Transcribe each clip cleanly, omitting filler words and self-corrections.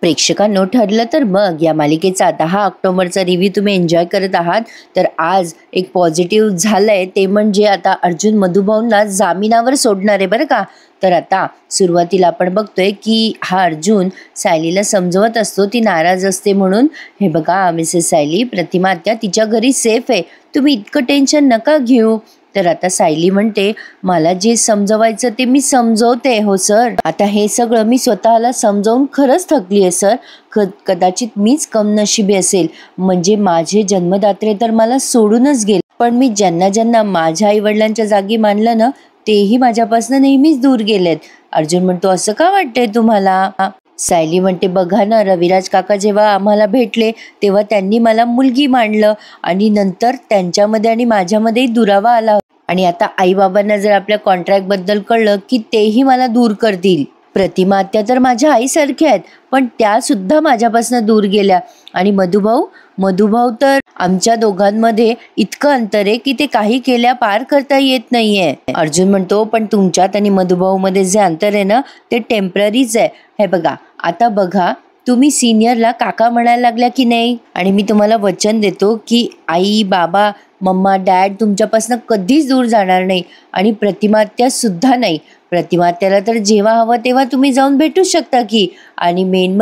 प्रेक्षकांनो, ठरलं तर मग या मालिकेचा 10 ऑक्टोबरचा रिव्ह्यू तुम्ही एन्जॉय करत आहात. तर आज एक पॉझिटिव्ह झालंय, ते म्हणजे आता अर्जुन मधुभाऊंना जामिनावर सोडणार आहे बरं का. तर आता सुरुवातीला आपण बघतोय की हा अर्जुन सायलीला समजवत असतो, ती नाराज असते म्हणून. हे बघा मिसेस सायली, प्रतिमा आत्या तिच्या घरी सेफ आहे, तुम्ही इतकं टेन्शन नका घेऊ. तर आता सायली म्हणते, मला जे समजवायचं ते मी समजवते हो सर. आता हे सगळं मी स्वतःला समजावून खरंच थकली आहे सर. कदाचित मीच कमनशिबी असेल, म्हणजे माझे जन्मदात्रे तर मला सोडूनच गेले, पण मी ज्यांना ज्यांना माझ्या आईवडिलांच्या जागी मानलं ना, तेही माझ्यापासून नेहमीच दूर गेलेत. अर्जुन म्हणतो, असं का वाटतंय तुम्हाला? सायली म्हणते, बघा ना, रविराज काका जेव्हा आम्हाला भेटले तेव्हा त्यांनी मला मुलगी मानलं आणि नंतर त्यांच्यामध्ये आणि माझ्यामध्येही दुरावा आला. आणि आता आई बाबांना जर आपल्या कॉन्ट्रॅक्ट बद्दल कळलं की तेही मला दूर करतील. प्रतिमा आत्या तर माझ्या आईसारख्या आहेत, पण त्या सुद्धा माझ्यापासून दूर गेल्या. आणि मधुभाऊ तर आमच्या दोघांमध्ये इतकं अंतर आहे की ते काही केल्या पार करता येत नाहीये. अर्जुन म्हणतो, पण तुमच्यात आणि मधुभाऊ मध्ये जे अंतर आहे ना, ते टेम्पररीच आहे. हे बघा, आता बघा, तुम्ही सिनियरला काका म्हणायला लागल्या की नाही, आणि मी तुम्हाला वचन देतो की आई बाबा मम्मा डॅड तुमच्यापासून कधीच दूर जाणार नाही, आणि प्रतिमात्या सुद्धा नाही. प्रतिमात्याला तर जेव्हा हवं तेव्हा तुम्ही जाऊन भेटू शकता की. आणि मेन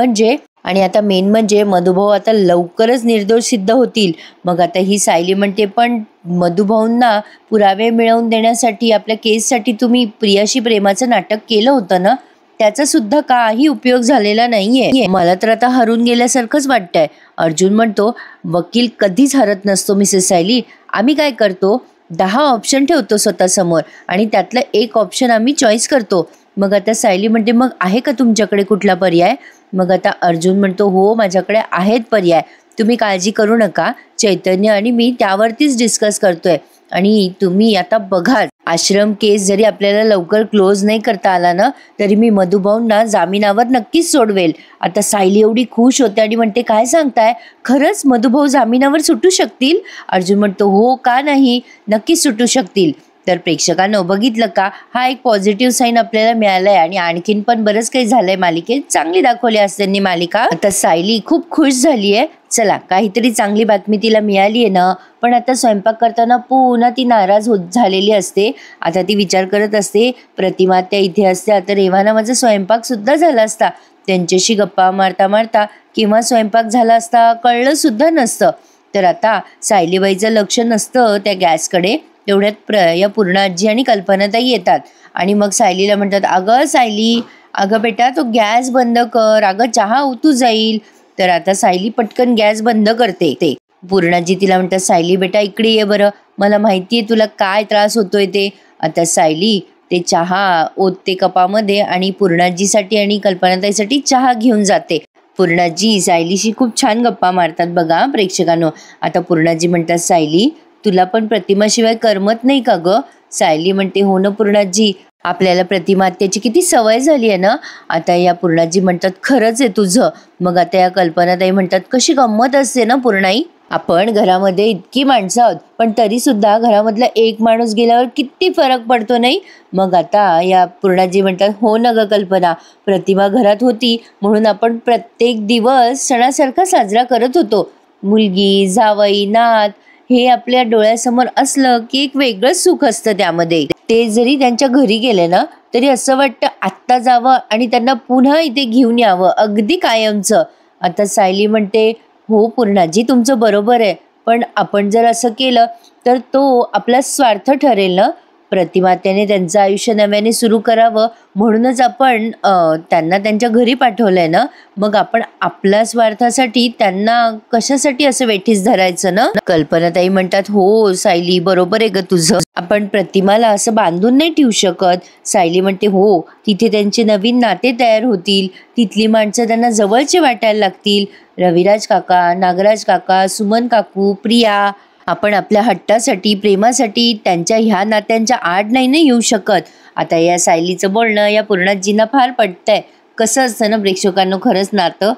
म्हणजे मधुभाऊ आता लवकरच निर्दोष सिद्ध होतील. मग आता ही सायली म्हणते, पण मधुभाऊंना पुरावे मिळवून देण्यासाठी आपल्या केससाठी तुम्ही प्रियाशी प्रेमाचं नाटक केलं होतं ना, त्याचा सुद्धा काही उपयोग झालेला नाहीये. मला तर आता हरून गेल्यासारखंच वाटतंय. अर्जुन म्हणतो, वकील कधीच हरत नसतो मिसेस सायली. आम्ही काय करतो, 10 ऑप्शन ठेवतो स्वतःसमोर आणि त्यातलं एक ऑप्शन आम्ही चॉईस करतो. मग आता सायली म्हणते, मग आहे का तुमच्याकडे कुठला पर्याय? मग आता अर्जुन म्हणतो, हो माझ्याकडे आहेत पर्याय, तुम्ही काळजी करू नका. चैतन्य आणि मी त्यावरतीच डिस्कस करतोय. आणि तुम्ही आता बघा, आश्रम केस जरी आपल्याला लवकर क्लोज नाही करता आला ना, तरी मी मधुभाऊंना जामिनावर नक्कीच सोडवेल. आता सायली एवढी खुश होते आणि म्हणते, काय सांगताय, खरंच मधुभाऊ जामिनावर सुटू शकतील? अर्जुन म्हणतो, हो का नाही, नक्कीच सुटू शकतील. तर प्रेक्षकांनो, बघितलं का, हा एक पॉझिटिव्ह साईन आपल्याला मिळालाय. आणि आणखीन पण बरंच काही झालंय मालिकेत, चांगली दाखवली आज त्यांनी मालिका. आता सायली खूप खुश झालीये. चला, काहीतरी चांगली बातमी तिला मिळाली आहे ना. पण आता स्वयंपाक करताना पुन्हा ती नाराज झालेली असते. आता ती विचार करत असते, प्रतिमा त्या इथे असत्या तर रेव्हाना माझा स्वयंपाक सुद्धा झाला असता. त्यांच्याशी गप्पा मारता मारता किंवा स्वयंपाक झाला असता कळलं सुद्धा नसतं. तर आता सायलीबाईचं लक्ष नसतं त्या गॅसकडे. तेवढ्यात या पूर्ण आजी आणि कल्पनाताई येतात आणि मग सायलीला म्हणतात, अगं सायली, अगं बेटा तो गॅस बंद कर, अगं चहा उतू जाईल. तर आता सायली पटकन गॅस बंद करते. ते पूर्णाजी तिला म्हणतात, सायली बेटा इकडे ये बरं, मला माहितीये तुला काय त्रास होतोय ते. आता सायली ते चहा ओतते कपामध्ये आणि पूर्णाजीसाठी आणि कल्पनाताईसाठी चहा घेऊन जाते. पूर्णाजी सायलीशी खूप छान गप्पा मारतात बघा प्रेक्षकांनो. आता पूर्णाजी म्हणतात, सायली तुला पण प्रतिमाशिवाय करमत नाही का ग? सायली म्हणते, हो ना पूर्णाजी, आपल्याला प्रतिमा आत्याची किती सवय झाली आहे ना. आता या पूर्णाजी म्हणतात, खरंच आहे तुझं. मग आता या कल्पनाताई म्हणतात, कशी गंमत असते ना पूर्णाई, आपण घरामध्ये इतकी माणसं आहोत पण तरी सुद्धा घरामधला एक माणूस गेल्यावर किती फरक पडतो नाही. मग आता या पूर्णाजी म्हणतात, हो ना ग कल्पना, प्रतिमा घरात होती म्हणून आपण प्रत्येक दिवस सणासारखा साजरा करत होतो. मुलगी, जावई, नात हे आपल्या डोळ्यासमोर असलं की एक वेगळंच सुख असतं त्यामध्ये. ते जरी त्यांच्या घरी गेले ना, तरी असं वाटतं आत्ता जावं आणि त्यांना पुन्हा इथे घेऊन यावं, अगदी कायमचं. आता सायली म्हणते, हो पूर्णाजी तुमचं बरोबर आहे, पण आपण जर असं केलं तर तो आपला स्वार्थ ठरेल ना. प्रतिमात्याने त्यांचं आयुष्य नव्याने सुरू करावं म्हणूनच आपण त्यांना त्यांच्या घरी पाठवलंय ना. मग आपण आपल्या स्वार्थासाठी त्यांना कशासाठी असं वेठीस धरायचं ना. कल्पनाताई म्हणतात, हो सायली बरोबर आहे ग तुझं, आपण प्रतिमाला असं बांधून नाही ठेवू शकत. सायली म्हणते, हो तिथे त्यांचे नवीन नाते तयार होतील, तिथली माणसं त्यांना जवळचे वाटायला लागतील. रविराज काका, नागराज काका, सुमन काकू, प्रिया, आपण आपल्या हट्टासाठी प्रेमासाठी त्यांच्या ह्या नात्यांच्या आड नाही ना येऊ शकत. आता या सायलीचं बोलणं या पूर्णाजींना फार पटतंय. कसं असतं ना प्रेक्षकांनो, खरंच नातं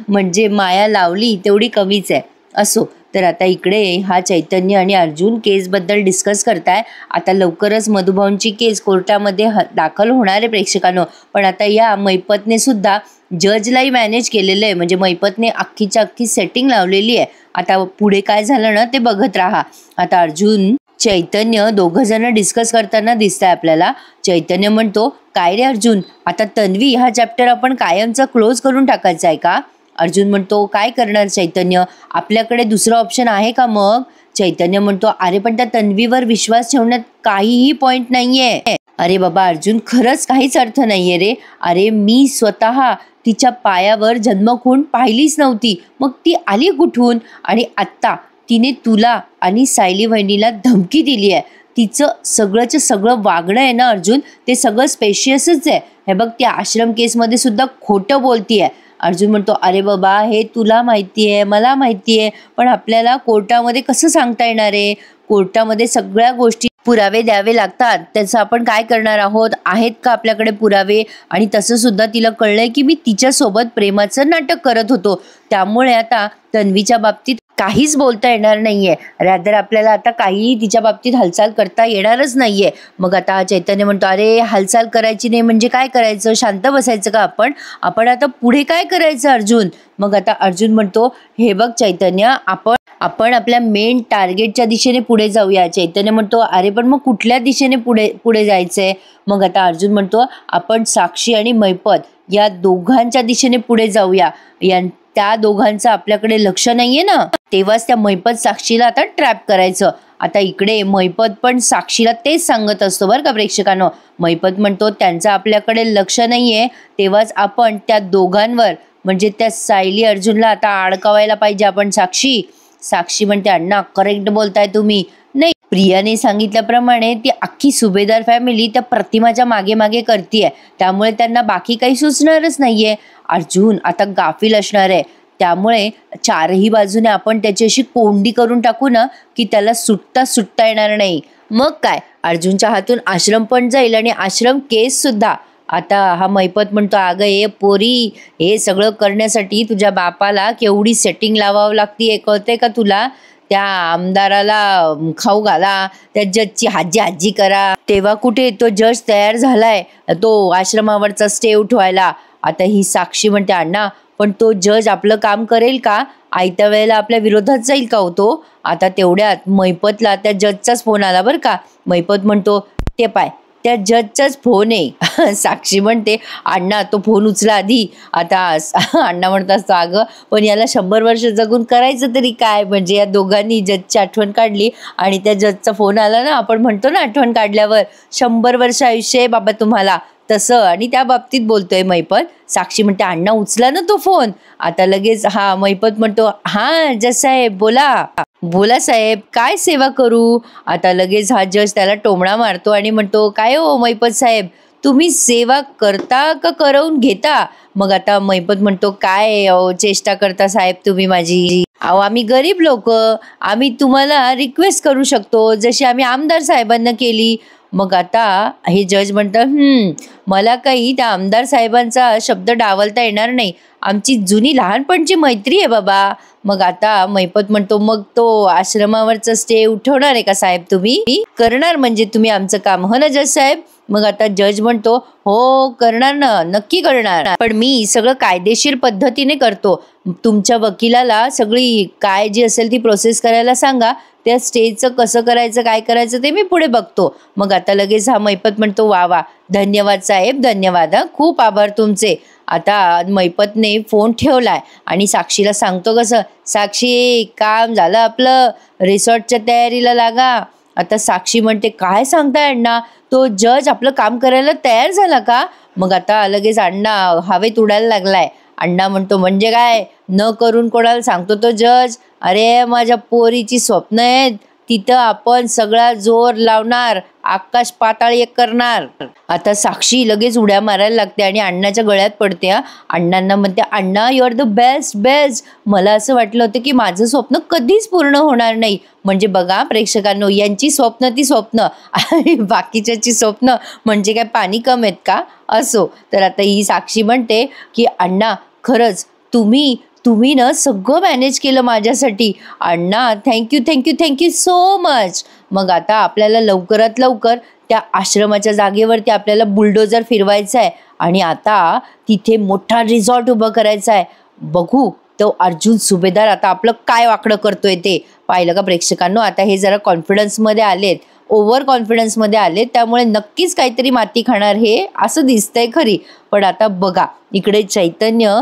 म्हणजे माया लावली तेवढी कमीच आहे. असो. तर आता इकडे हा चैतन्य आणि अर्जुन केसबद्दल डिस्कस करताय. आता लवकरच मधुभाऊंची केस कोर्टामध्ये दाखल होणार आहे प्रेक्षकांनो. पण आता या मैपतने सुद्धा जजलाही मॅनेज केलेलं आहे, म्हणजे मैपतने अख्खीच्या अख्खी सेटिंग लावलेली आहे. आता पुढे काय झालं ना ते बघत राहा. आता अर्जुन चैतन्य दोघं जण डिस्कस करताना दिसतंय आपल्याला. चैतन्य म्हणतो, काय रे अर्जुन, आता तन्वी हा चॅप्टर आपण कायमचा क्लोज करून टाकायचा आहे का? अर्जुन म्हणतो, काय करणार चैतन्य, आपल्याकडे दुसरं ऑप्शन आहे का मग? चैतन्य म्हणतो, अरे पण त्या तन्वीवर विश्वास ठेवण्यात काहीही पॉइंट नाहीये. अरे बाबा अर्जुन, खरंच काहीच अर्थ नाहीये रे. अरे मी स्वतः तिच्या पायावर जन्मखून पाहिलीच नव्हती, मग ती आली कुठून? आणि आत्ता तिने तुला आणि सायली वहिनीला धमकी दिली आहे. तिचं सगळंच सगळं वागणं आहे ना अर्जुन, ते सगळं स्पेशियसच आहे. हे बघ, त्या आश्रम केसमध्ये सुद्धा खोटं बोलतीये. अर्जुन म्हणतो, अरे बाबा हे तुला माहिती आहे, मला माहिती आहे, पण आपल्याला कोर्टामध्ये कसं सांगता येणार आहे? कोर्टामध्ये सगळ्या गोष्टी पुरावे द्यावे लागतात. त्याचं आपण काय करणार आहोत? आहेत का आपल्याकडे पुरावे? आणि तसं सुद्धा तिला कळलंय की मी तिच्यासोबत प्रेमाचं नाटक करत होतो. त्यामुळे आता तन्वीच्या बाबतीत काहीच बोलता येणार नाहीये. रादर आपल्याला आता काहीही तिच्या बाबतीत हालचाल करता येणारच नाहीये. मग आता चैतन्य म्हणतो, अरे हालचाल करायची नाही म्हणजे काय करायचं? शांत बसायचं का आपण आता पुढे काय करायचं अर्जुन? मग आता अर्जुन म्हणतो, हे बघ चैतन्य, आपण आपल्या मेन टार्गेटच्या दिशेने पुढे जाऊया. चैतन्य म्हणतो, अरे पण मग कुठल्या दिशेने पुढे जायचंय? मग आता अर्जुन म्हणतो, आपण साक्षी आणि मैपत या दोघांच्या दिशेने पुढे जाऊया. त्या दोघांचं आपल्याकडे लक्ष नाहीये ना, तेव्हाच त्या मैपत साक्षीला आता ट्रॅप करायचं. आता इकडे मैपत पण साक्षीला तेच सांगत असतो बरं का प्रेक्षकांनो. मैपत म्हणतो, त्यांचं आपल्याकडे लक्ष नाहीये, तेव्हाच आपण त्या दोघांवर म्हणजे त्या सायली अर्जुनला आता अडकवायला पाहिजे आपण. साक्षी म्हणते, अण्णा करेक्ट बोलताय तुम्ही. नाही, प्रियाने सांगितल्याप्रमाणे ती अख्खी सुभेदार फॅमिली त्या प्रतिमाच्या मागे मागे करतीये, त्यामुळे त्यांना बाकी काही सुचणारच नाहीये. अर्जुन आता गाफील असणार आहे, त्यामुळे चारही बाजूने आपण त्याची अशी कोंडी करून टाकू ना की त्याला सुटता येणार नाही. मग काय, अर्जुनच्या हातून आश्रम पण जाईल आणि आश्रम केस सुद्धा. आता हा मैपत म्हणतो, अगं ये पोरी, हे सगळं करण्यासाठी तुझ्या बापाला केवढी सेटिंग लावावं लागते कळते का तुला? त्या आमदाराला खाऊ घाला, त्या जजची हाजी करा. तेव्हा कुठे तो जज तयार झालाय तो आश्रमावरचा स्टे उठवायला. आता ही साक्षी म्हणते, अण्णा पण तो जज आपलं काम करेल का? आयत्या वेळेला आपल्या विरोधात जाईल का होतो? आता तेवढ्यात मैपतला त्या जजचाच फोन आला बरं का. मैपत म्हणतो, ते पाय त्या जजचाच फोन आहे. साक्षी म्हणते, अण्णा तो फोन उचला आधी. आता अण्णा म्हणत असतो, अगं पण याला 100 वर्ष जगून करायचं तरी काय? म्हणजे या दोघांनी जजची आठवण काढली आणि त्या जजचा फोन आला ना, आपण म्हणतो ना आठवण काढल्यावर 100 वर्ष आयुष्य आहे बाबा तुम्हाला, तसं. आणि त्या बाबतीत बोलतोय मैपत. साक्षी म्हणते, अण्णा उचला ना तो फोन. आता लगेच हा मैपत म्हणतो, हा जज साहेब बोला साहेब, काय सेवा करू? आता लगेच हा जज त्याला टोमणा मारतो आणि म्हणतो, काय हो मैपत साहेब, तुम्ही सेवा करता का करवून घेता? मग आता मैपत म्हणतो, काय चेष्टा करता साहेब तुम्ही माझी? अहो आम्ही गरीब लोक, आम्ही तुम्हाला रिक्वेस्ट करू शकतो जशी आम्ही आमदार साहेबांना केली. मग आता हे जज म्हणतात, मला काही त्या आमदार साहेबांचा शब्द डावलता येणार नाही, आमची जुनी लहानपणची मैत्री आहे बाबा. मग आता मैपत म्हणतो, मग तो आश्रमावरचा स्टे उठवणार आहे का साहेब तुम्ही? करणार म्हणजे तुम्ही आमचं काम, हो ना जज साहेब? मग आता जज म्हणतो, हो करणार ना, नक्की करणार, पण मी सगळं कायदेशीर पद्धतीने करतो. तुमच्या वकिलाला सगळी काय जी असेल ती प्रोसेस करायला सांगा, त्या स्टेजचं कसं करायचं काय करायचं ते मी पुढे बघतो. मग आता लगेच हा मैपत म्हणतो, वा धन्यवाद साहेब, धन्यवाद, खूप आभार तुमचे. आता मैपतने फोन ठेवलाय आणि साक्षीला सांगतो, कसं साक्षी काम झालं आपलं, रिसॉर्टच्या तयारीला लागा. आता साक्षी म्हणते, काय सांगताय अण्णा, तो जज आपलं काम करायला तयार झाला का? मग आता लगेच अण्णा हवेत उडायला लागलाय. अण्णा म्हणतो, म्हणजे काय, न करून कोणाला सांगतो तो जज? अरे माझ्या पोरीची स्वप्न आहेत, तिथं आपण सगळा जोर लावणार, आकाश पाताळ एक करणार. आता साक्षी लगेच उड्या मारायला लागते आणि अण्णाच्या गळ्यात पडते. अण्णांना म्हणते, अण्णा यू आर द बेस्ट. मला असं वाटलं होतं की माझं स्वप्न कधीच पूर्ण होणार नाही. म्हणजे बघा प्रेक्षकांनो, यांची स्वप्न ती स्वप्न आणि बाकीच्याची स्वप्न म्हणजे काय पाणी कम आहेत का? असो. तर आता ही साक्षी म्हणते की अण्णा खरंच तुम्ही तुम्ही ना सगळं मॅनेज केलं माझ्यासाठी. अण्णा thank you thank you thank you so much. मग आता आपल्याला लवकरात लवकर त्या आश्रमाच्या जागेवरती आपल्याला बुलडोजर फिरवायचा आहे आणि आता तिथे मोठा रिसॉर्ट उभं करायचा आहे. बघू तो अर्जुन सुभेदार आता आपलं काय वाकडं करतोय ते. पाहिलं का प्रेक्षकांनो, आता हे जरा कॉन्फिडन्समध्ये आलेत, ओव्हर कॉन्फिडन्समध्ये आलेत, त्यामुळे नक्कीच काहीतरी माती खाणार हे असं दिसतंय खरी. पण आता बघा इकडे चैतन्य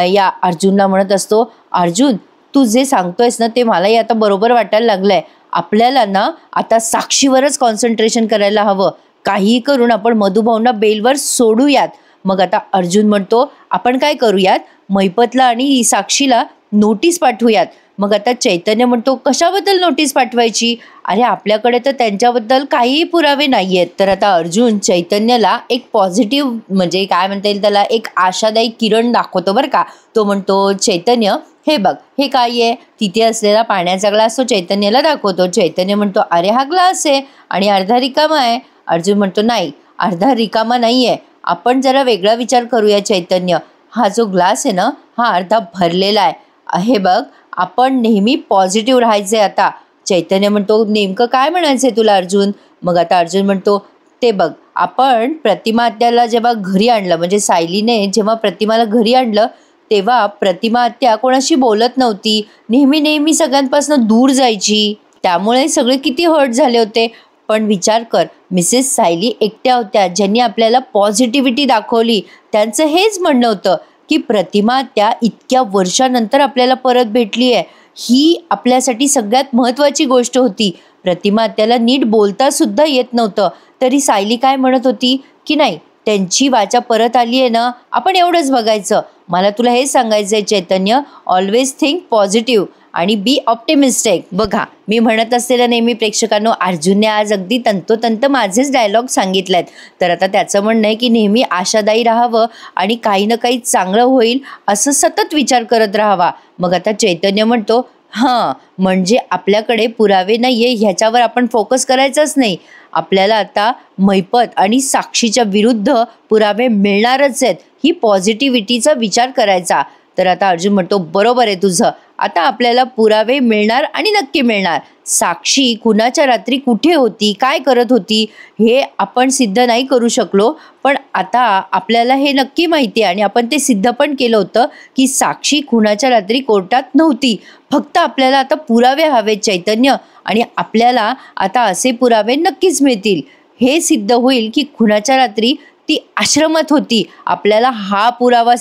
या अर्जुनला म्हणत असतो, अर्जुन तू जे सांगतोयस ना ते मलाही आता बरोबर वाटायला लागलंय. आपल्याला ना आता साक्षीवरच कॉन्सन्ट्रेशन करायला हवं. काहीही करून आपण मधुभाऊंना बेलवर सोडूयात. मग आता अर्जुन म्हणतो, आपण काय करूयात, मैपतला आणि साक्षीला नोटीस पाठवूयात. मग आता चैतन्य म्हणतो, कशाबद्दल नोटीस पाठवायची? अरे आपल्याकडे तर त्यांच्याबद्दल काहीही पुरावे नाहीयेत. तर आता अर्जुन चैतन्याला एक पॉझिटिव्ह म्हणजे काय म्हणता येईल त्याला, एक आशादायी किरण दाखवतो बरं का. तो म्हणतो, चैतन्य हे बघ हे काय आहे. तिथे असलेला पाण्याचा ग्लास तो चैतन्याला दाखवतो. चैतन्य म्हणतो, अरे हा ग्लास आहे आणि अर्धा रिकामा आहे. अर्जुन म्हणतो, नाही अर्धा रिकामा नाही आहे, आपण जरा वेगळा विचार करूया चैतन्य. हा जो ग्लास आहे ना हा अर्धा भरलेला आहे. हे बघ आपण नेहमी पॉझिटिव्ह राहायचंय आता. चैतन्य म्हणतो, नेमकं काय म्हणायचंय तुला अर्जुन? मग आता अर्जुन म्हणतो, ते बघ आपण प्रतिमा आत्याला जेव्हा घरी आणलं, म्हणजे सायलीने जेव्हा प्रतिमाला घरी आणलं तेव्हा प्रतिमा आत्या कोणाशी बोलत नव्हती, नेहमी नेहमी सगळ्यांपासून दूर जायची. त्यामुळे सगळे किती हर्ट झाले होते. पण विचार कर, मिसेस सायली एकट्या होत्या ज्यांनी आपल्याला पॉझिटिव्हिटी दाखवली. त्यांचं हेच म्हणणं होतं की प्रतिमा त्या इतक्या वर्षानंतर आपल्याला परत भेटली आहे, ही आपल्यासाठी सगळ्यात महत्त्वाची गोष्ट होती. प्रतिमा त्याला नीट बोलता सुद्धा येत नव्हतं, तरी सायली काय म्हणत होती की नाही त्यांची वाचा परत आली आहे ना, आपण एवढंच बघायचं. मला तुला हे सांगायचं आहे चैतन्य, ऑलवेज थिंक पॉझिटिव्ह आणि बी ऑप्टिमिस्टिक. बघा मी म्हणत असलेलं नेहमी प्रेक्षकांनो, अर्जुनने आज अगदी तंतोतंत माझेच डायलॉग सांगितले आहेत. तर आता त्याचं म्हणणं आहे की नेहमी आशादायी राहावं आणि काही ना काही चांगलं होईल असं सतत विचार करत राहावा. मग आता चैतन्य म्हणतो, हां म्हणजे आपल्याकडे पुरावे नाही आहे ह्याच्यावर आपण फोकस करायचाच नाही. आपल्याला आता मैपत आणि साक्षीच्या विरुद्ध पुरावे मिळणारच आहेत, ही पॉझिटिव्हिटीचा विचार करायचा. तर आता अर्जुन म्हणतो, बरोबर आहे तुझं, आता आपल्याला पुरावे मिळणार आणि नक्की मिळणार. साक्षी कुणाच्या रात्री कुठे होती, काय करत होती हे आपण सिद्ध नाही करू शकलो, पण आता आपल्याला हे नक्की माहिती आहे आणि आपण ते सिद्ध पण केलं होतं की साक्षी कुणाच्या रात्री कोर्टात नव्हती. फक्त आपल्याला आता पुरावे हवेत चैतन्य, आणि आपल्याला आता असे पुरावे नक्कीच मिळतील. हे सिद्ध होईल की कुणाच्या रात्री ती आश्रमात होती. आपल्याला हा पुरावा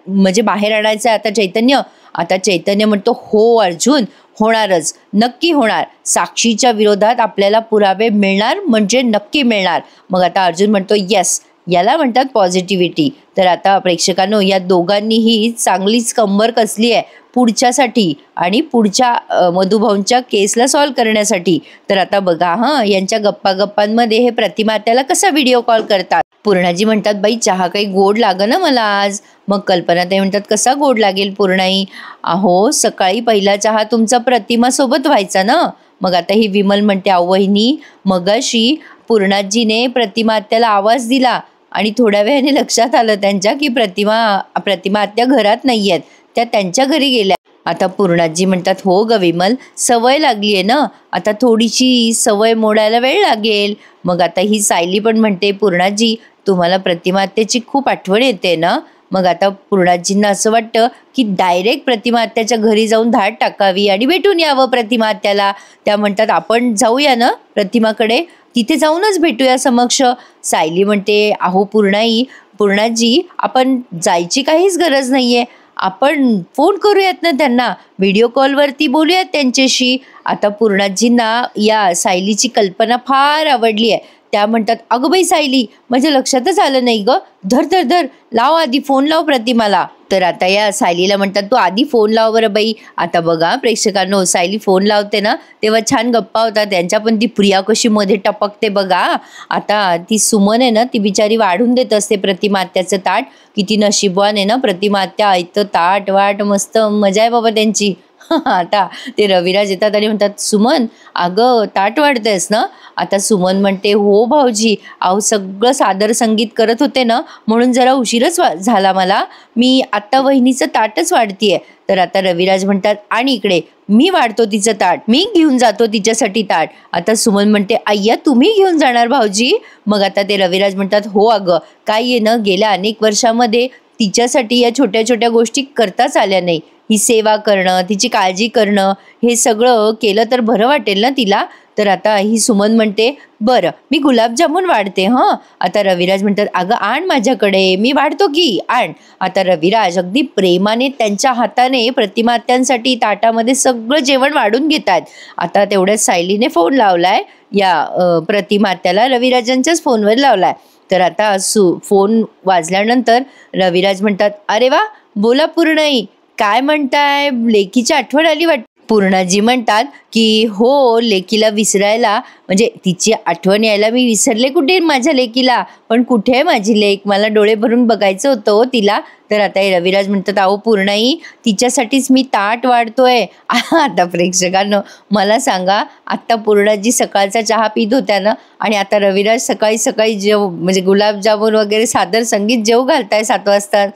म्हणजे बाहेर आणायचा आहे आता चैतन्य. आता चैतन्य म्हणतो, हो अर्जुन होणारच, नक्की होणार. साक्षीच्या विरोधात आपल्याला पुरावे मिळणार म्हणजे नक्की मिळणार. मग आता अर्जुन म्हणतो, येस याला म्हणतात पॉझिटिव्हिटी. तर आता प्रेक्षकांनो या दोघांनीही चांगलीच कंबर कसली आहे पुढच्यासाठी आणि पुढच्या मधुभाऊंच्या केसला सॉल्व्ह करण्यासाठी. तर आता बघा यांच्या गप्पांमध्ये हे प्रतिमा त्याला कसा व्हिडिओ कॉल करतात. पूर्णाजी म्हणतात, बाई चहा काही गोड लागं ना मला आज. मग कल्पनाताई म्हणतात, कसा गोड लागेल पूर्णाई? अहो सकाळी पहिला चहा तुमचा प्रतिमा सोबत व्हायचा ना. मग आता ही विमल म्हणते, अहो वहिनी मगाशी पूर्णाजीने प्रतिमा आत्याला आवाज दिला आणि थोड्या वेळाने लक्षात आलं त्यांच्या की प्रतिमा आत्या घरात नाही आहेत, त्या त्यांच्या घरी गेल्या. आता पूर्णाजी म्हणतात, हो ग विमल सवय लागली आहे ना, आता थोडीशी सवय मोडायला वेळ लागेल. मग आता ही सायली पण म्हणते, पूर्णाजी तुम्हाला प्रतिमा आत्याची खूप आठवण येते ना. मग आता पूर्णाजींना असं वाटतं की डायरेक्ट प्रतिमा आत्याच्या घरी जाऊन धाड टाकावी आणि भेटून यावं प्रतिमा आत्याला. त्या म्हणतात, आपण जाऊया ना प्रतिमाकडे, तिथे जाऊनच भेटूया समक्ष. सायली म्हणते, अहो पूर्णाजी आपण जायची काहीच गरज नाहीये, आपण फोन करूयात ना त्यांना, व्हिडिओ कॉलवरती बोलूयात त्यांच्याशी. आता पूर्णाजींना या सायलीची कल्पना फार आवडली आहे. त्या म्हणतात, अगं बाई सायली माझ्या लक्षातच आलं नाही ग, धर लाव आधी फोन लाव प्रतिमाला. तर आता या सायलीला म्हणतात, तू आधी फोन लाव बरं बाई. आता बघा प्रेक्षकांनो सायली फोन लावते ना तेव्हा छान गप्पा होतात त्यांच्या, पण ती प्रिया कशी मध्ये टपकते बघा. आता ती सुमन आहे ना ती बिचारी वाढून देत असते प्रतिमा आत्याचं ताट. किती नशीबवान आहे ना प्रतिमा आत्या, ऐकतं ताट वाट मस्त मजा आहे बाबा त्यांची. आता ते रविराज येतात आणि म्हणतात, सुमन अगं ताट वाढतेस ना? आता सुमन म्हणते, हो भाऊजी, अहो सगळं सादर संगीत करत होते ना, म्हणून जरा उशीरच झाला मला. मी आत्ता वहिनीचं ताटच वाढतीये. तर आता रविराज म्हणतात, आणि इकडे मी वाढतो तिचं ताट, मी घेऊन जातो तिच्यासाठी ताट. आता सुमन म्हणते, अय्या तुम्ही घेऊन जाणार भाऊजी? मग आता ते रविराज म्हणतात, हो अगं, काय आहे ना, गेल्या अनेक वर्षामध्ये तिच्यासाठी या छोट्या छोट्या गोष्टी करताच आल्या नाही. ही सेवा करणं, तिची काळजी करणं, हे सगळं केलं तर बरं वाटेल ना तिला. तर आता ही सुमन म्हणते, बरं मी गुलाबजामुन वाढते हं. आता रविराज म्हणतात, अगं आण माझ्याकडे, मी वाढतो की, आण. आता रविराज अगदी प्रेमाने त्यांच्या हाताने प्रतिमात्यांसाठी ताटामध्ये सगळं जेवण वाढून घेतात. आता तेवढ्याच सायलीने फोन लावलाय या प्रतिमात्याला, रविराजांच्याच फोनवर लावलाय. तर आता फोन वाजल्यानंतर रविराज म्हणतात, अरे वा, बोला पूर्णाई, काय म्हणताय? लेकीची आठवण आली वाटते. पूर्णाजी म्हणतात की हो, लेकीला विसरायला म्हणजे तिची आठवण यायला मी विसरले कुठे माझ्या लेकीला, पण कुठे आहे माझी लेक, मला डोळे भरून बघायचं होतं हो तिला. तर आता हे रविराज म्हणतात, अहो पूर्णाई, तिच्यासाठीच मी ताट वाढतोय. आता प्रेक्षकांनो मला सांगा, आत्ता पूर्णाजी सकाळचा चहा पित होत्या ना, आणि आता रविराज सकाळी सकाळी म्हणजे गुलाबजामुन वगैरे सादर संगीत जेव घालताय 7 वाजता.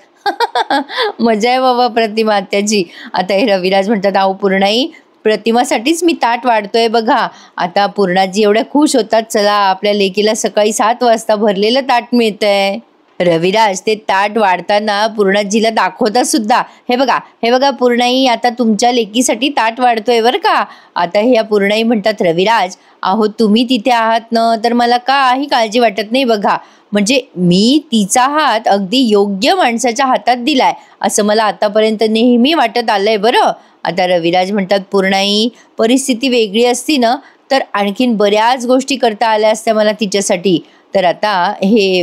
मजा आहे बाबा प्रतिमा त्याची. आता हे रविराज म्हणतात, अहो पूर्णाई, प्रतिमासाठीच मी ताट वाढतोय बघा. आता पूर्णाजी एवढ्या खुश होतात, चला आपल्या लेकीला सकाळी 7 वाजता भरलेलं ताट मिळतंय. रविराज ते ताट वाढताना पूर्णाजीला दाखवतात सुद्धा, हे बघा, हे बघा पूर्णाई, आता तुमच्या लेकीसाठी ताट वाढतोय बरं का. आता ह्या पूर्णाई म्हणतात, रविराज अहो तुम्ही तिथे आहात ना, तर मला काही काळजी वाटत नाही बघा. म्हणजे मी तिचा हात अगदी योग्य माणसाच्या हातात दिलाय असं मला आतापर्यंत नेहमी वाटत आलंय बरं. आता रविराज म्हणतात, पूर्णाई, परिस्थिती वेगळी असती ना, तर आणखीन बऱ्याच गोष्टी करता आल्या असत्या मला तिच्यासाठी. तर आता हे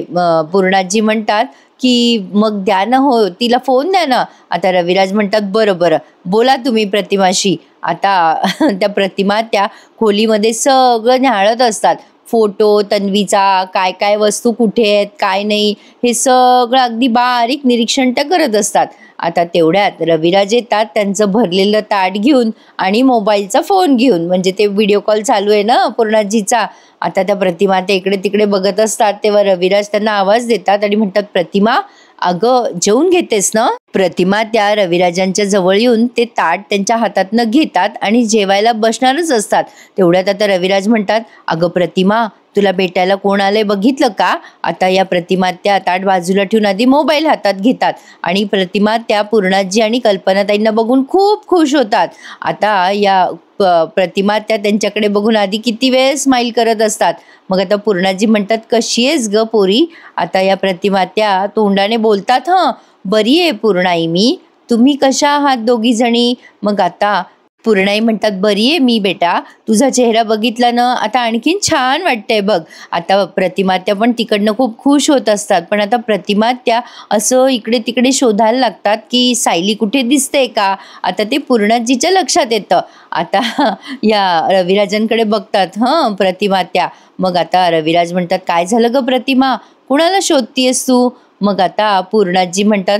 पूर्णाजी म्हणतात की मग द्या ना, हो तिला फोन द्या ना. आता रविराज म्हणतात, बरं बरं, बोला तुम्ही प्रतिमाशी. आता त्या प्रतिमा त्या खोलीमध्ये सगळं न्याहाळत असतात, फोटो तन्वीचा, काय काय वस्तू कुठे आहेत काय नाही, हे सगळं अगदी बारीक निरीक्षण त्या करत असतात. आता तेवढ्यात रविराज येतात त्यांचं भरलेलं ताट घेऊन आणि मोबाईलचा फोन घेऊन, म्हणजे ते व्हिडिओ कॉल चालू आहे ना पूर्णाजीचा. आता त्या प्रतिमा ते इकडे तिकडे बघत असतात, तेव्हा रविराज त्यांना आवाज देतात आणि म्हणतात, प्रतिमा अगं जेवून घेतेस ना? प्रतिमा त्या रविराजांच्या जवळ येऊन ते ताट त्यांच्या हातातनं घेतात आणि जेवायला बसणारच असतात. तेवढ्यात आता रविराज म्हणतात, अगं प्रतिमा, तुला भेटायला कोण आलंय बघितलं का? आता या प्रतिमा त्या ताट बाजूला ठेवून आधी मोबाईल हातात घेतात आणि प्रतिमा त्या पूर्णाजी आणि कल्पनाताईंना बघून खूप खुश होतात. आता या प्रतिमा त्या त्यांच्याकडे बघून आधी किती वेळ स्माईल करत असतात. मग आता पूर्णाजी म्हणतात, कशी आहेस ग पोरी? आता या प्रतिमा त्या तोंडाने बोलतात, हं बरी आहे पूर्णाई मी, तुम्ही कशा आहात दोघी जणी? मग आता पूर्णाई म्हणतात, बरी आहे मी बेटा, तुझा चेहरा बघितला ना आता आणखीन छान वाटतंय बघ. आता प्रतिमात्या पण तिकडनं खूप खुश होत असतात, पण आता प्रतिमात्या असं इकडे तिकडे शोधायला लागतात की सायली कुठे दिसते का. आता ते पूर्णाजीच्या लक्षात येतं. आता या रविराजांकडे बघतात हं प्रतिमात्या. मग आता रविराज म्हणतात, काय झालं ग प्रतिमा, कुणाला शोधतीयस तू? मग आता पूर्णाजी म्हणतात,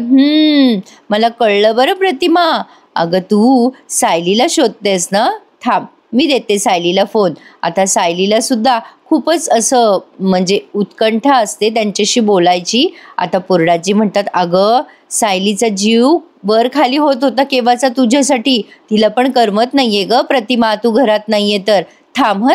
मला कळलं बरं प्रतिमा, अगं तू सायलीला शोधतेस ना, थांब मी देते सायलीला फोन. आता सायलीला सुद्धा खूपच असं म्हणजे उत्कंठा असते त्यांच्याशी बोलायची. आता पूर्णाजी म्हणतात, अगं सायलीचा जीव वर खाली होत होता केव्हाचा तुझ्यासाठी, तिला पण करमत नाहीये ग प्रतिमा, तू घरात नाहीये तर. थांब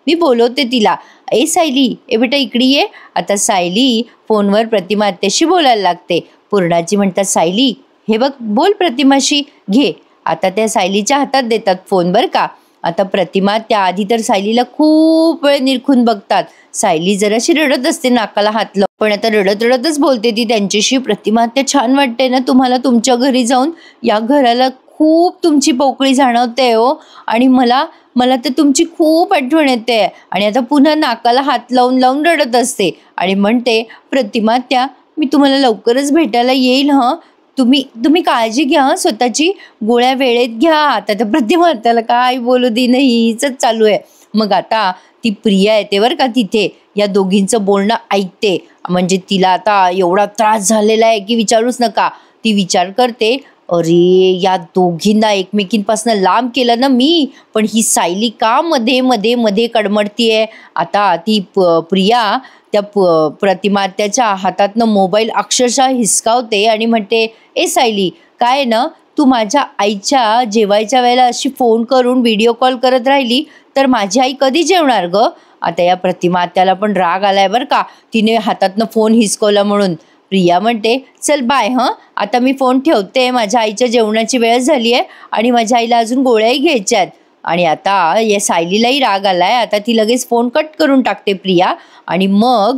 मी बोलवते तिला. ए सायली, ए बेटा इकडे ये. आता सायली फोनवर प्रतिमा आत्याशी बोलायला लागते. पूर्णाजी म्हणतात, सायली हे बघ, बोल प्रतिमाशी, घे. आता त्या सायलीच्या हातात देतात फोन बरं का. आता प्रतिमा त्या आधी तर सायलीला खूप वेळ निरखून बघतात. सायली जराशी रडत असते नाकाला हात लावून, पण आता रडत रडतच बोलते ती त्यांच्याशी. प्रतिमा त्या छान वाटते ना तुम्हाला तुमच्या घरी जाऊन? या घराला खूप तुमची पोकळी जाणवते हो, आणि मला तर तुमची खूप आठवण येते. आणि आता पुन्हा नाकाला हात लावून लावून रडत असते आणि म्हणते, प्रतिमा त्या मी तुम्हाला लवकरच भेटायला येईल हं, तुम्ही काळजी घ्या स्वतःची, गोळ्या वेळेत घ्या. आता त्या प्रतिमा त्याला काय बोलू दे नाही, हीच चालू आहे. मग आता ती प्रिया येते बरं का तिथे, या दोघींचं बोलणं ऐकते. म्हणजे तिला आता एवढा त्रास झालेला आहे की विचारूच नका. ती विचार करते, अरे या दोघींना एकमेकींपासून लांब केलं ना मी, पण ही सायली का मध्ये मध्ये मध्ये कडमडतीये. आता ती प्रिया त्या प्रतिमात्याच्या हातातनं मोबाईल अक्षरशः हिसकावते आणि म्हणते, ए सायली काय ना, तू माझ्या आईच्या जेवायच्या वेळेला अशी फोन करून व्हिडिओ कॉल करत राहिली तर माझी आई कधी जेवणार ग. आता या प्रतिमात्याला पण राग आलाय बरं का, तिने हातातनं फोन हिसकवला म्हणून. प्रिया म्हणते, चल बाय हं, आता मी फोन ठेवते, माझ्या आईच्या जेवणाची वेळ झाली आहे आणि माझ्या आईला अजून गोळ्याही घ्यायच्या आहेत. आणि आता या सायलीलाही राग आलाय. आता ती लगेच फोन कट करून टाकते प्रिया. आणि मग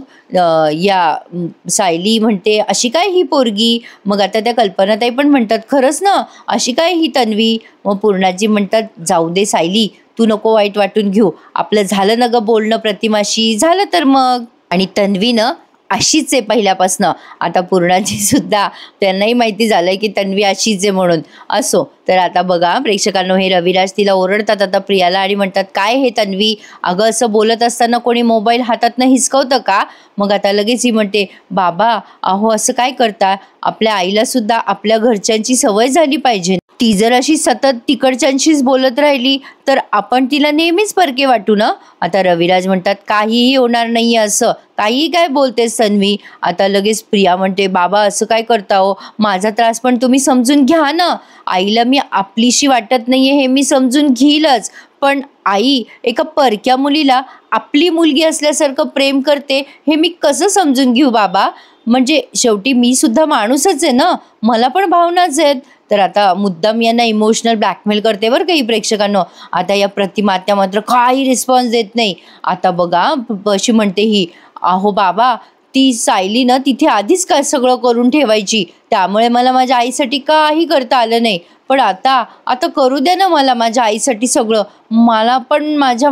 सायली म्हणते, अशी काय ही पोरगी. मग आता त्या कल्पनाताई पण म्हणतात, खरंच ना अशी काय ही तन्वी. मग पूर्णाजी म्हणतात, जाऊ दे सायली, तू नको वाईट वाटून घेऊ, आपलं झालं ना ग बोलणं प्रतिमाशी, झालं तर मग. आणि तन्वीनं अशीच आहे पहिल्यापासनं. आता पूर्णाजी सुद्धा त्यांनाही माहिती झालंय की तन्वी अशीच आहे म्हणून. असो तर आता बघा प्रेक्षकांनो, हे रविराज तिला ओरडतात आता प्रियाला आणि म्हणतात, काय हे तन्वी, अगं असं बोलत असताना कोणी मोबाईल हातातनं हिसकवतं का. मग आता लगेच ही म्हणते, बाबा अहो असं काय करता, आपल्या आईला सुद्धा आपल्या घरच्यांची सवय झाली पाहिजे. ती जर अशी सतत तिकडच्यांशीच बोलत राहिली तर आपण तिला नेहमीच परके वाटू ना. आता रविराज म्हणतात, काहीही होणार नाहीये असं, काहीही काय बोलतेस तन्वी. आता लगेच प्रिया म्हणते, बाबा असं काय करता हो, माझा त्रास पण तुम्ही समजून घ्या ना. आईला मी आपलीशी वाटत नाहीये हे मी समजून घेईलच, पण आई एका परक्या मुलीला आपली मुलगी असल्यासारखं प्रेम करते हे मी कसं समजून घेऊ बाबा. म्हणजे शेवटी मी सुद्धा माणूसच आहे ना, मला पण भावनाच आहेत. तर आता मुद्दाम यांना इमोशनल ब्लॅकमेल करते बरं काही प्रेक्षकांनो. आता या प्रतिमात्या मात्र काही रिस्पॉन्स देत नाही. आता बघा अशी म्हणते ही, अहो बाबा ती सायली ना तिथे आधीच काय सगळं करून ठेवायची, त्यामुळे मला माझ्या आईसाठी काही करता आलं नाही. पण आता आता करू द्या ना मला माझ्या आईसाठी सगळं, मला पण माझ्या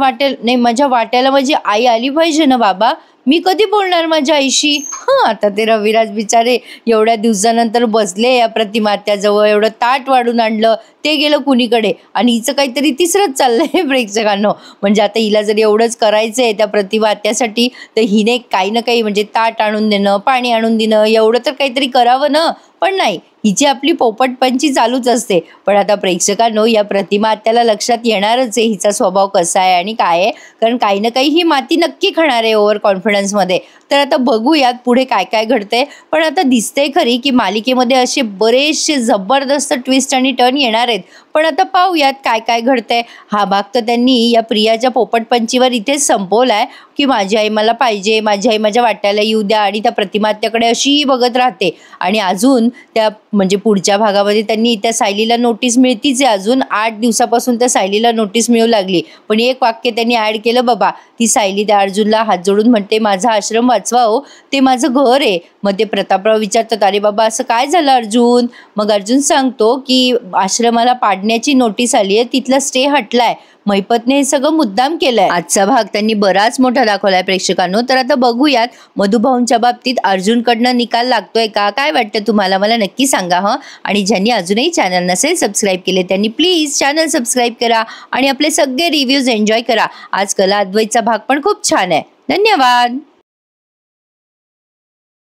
वाट्याला माझी आई आली पाहिजे ना बाबा. मी कधी बोलणार माझ्या आईशी. आता ते रविराज बिचारे एवढ्या दिवसानंतर बसले या प्रतिमात्याजवळ, एवढं ताट वाढून आणलं, ते गेलं कुणीकडे आणि हिचं काहीतरी तिसरंच चाललंय प्रेक्षकांनो. म्हणजे आता हिला जर एवढंच करायचं आहे त्या प्रतिमात्यासाठी तर हिने काही ना काही म्हणजे ताट आणून देणं, पाणी आणून देणं, एवढं तर काहीतरी करावं ना. पण नाही, हिची आपली पोपटपंची चालूच असते. पण आता प्रेक्षकांनो, या प्रतिमात्याला लक्षात येणारच आहे हिचा स्वभाव कसा आहे आणि काय आहे, कारण काही ना काही ही माती नक्की खाणार आहे ओव्हर कॉन्फिडन्समध्ये. तर आता बघूयात पुढे काय काय घडतंय. पण आता दिसतंय खरी की मालिकेमध्ये असे बरेचसे जबरदस्त ट्विस्ट आणि टर्न येणार आहेत. पण आता पाहूयात काय काय घडतंय. हा भाग तर त्यांनी या प्रियाच्या पोपटपंचीवर इथेच संपवलाय की माझी आई मला पाहिजे, माझी आई माझ्या वाट्याला येऊ द्या, आणि त्या प्रतिमात्याकडे अशी बघत राहते. आणि अजून त्या म्हणजे पुढच्या भागामध्ये त्यांनी त्या सायलीला नोटीस मिळतीच आहे. अजून 8 दिवसापासून त्या सायलीला नोटीस मिळू लागली. पण एक वाक्य त्यांनी ॲड केलं बाबा. ती सायली त्या अर्जुनला हात जोडून म्हणते, माझा आश्रम वाचवा हो, ते माझं घर आहे. मग ते प्रतापराव विचारतात, अरे बाबा असं काय झालं अर्जुन. मग अर्जुन सांगतो की आश्रमाला पाडण्याची नोटीस आली आहे, तिथला स्टे हटलाय, महिपतने हे सगळं मुद्दाम केलंय. आजचा भाग त्यांनी बराच मोठा दाखवलाय प्रेक्षकांनो. तर आता बघूयात मधुभाऊंच्या बाबतीत अर्जुनकडनं निकाल लागतोय का, काय वाटतं तुम्हाला मला नक्की सांगा हं. आणि ज्यांनी अजूनही चॅनल नसेल सबस्क्राईब केले त्यांनी प्लीज चॅनल सबस्क्राईब करा आणि आपले सगळे रिव्ह्यूज एन्जॉय करा. आज कला अद्वैतचा भाग पण खूप छान आहे. धन्यवाद.